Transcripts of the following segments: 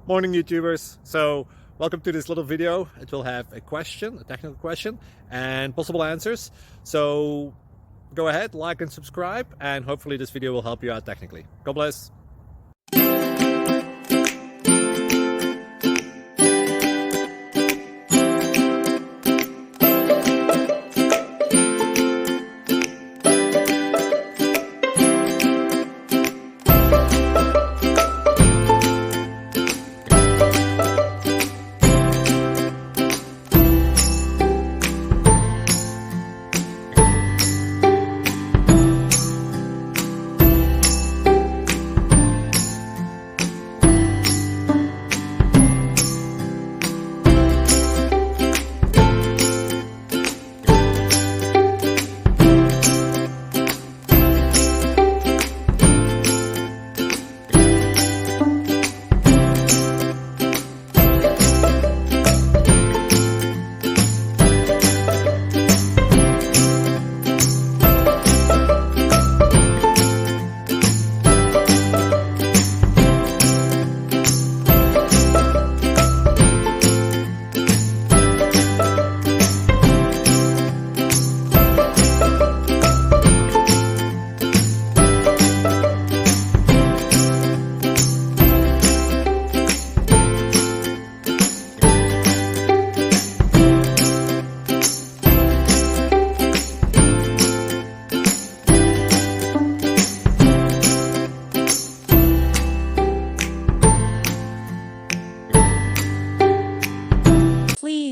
Morning, YouTubers. So welcome to this little video. It will have a question, a technical question, and possible answers. So go ahead, like and subscribe, and hopefully this video will help you out technically. God bless.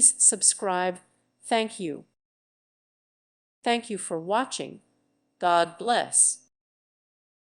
Please subscribe. Thank you. Thank you for watching. God bless.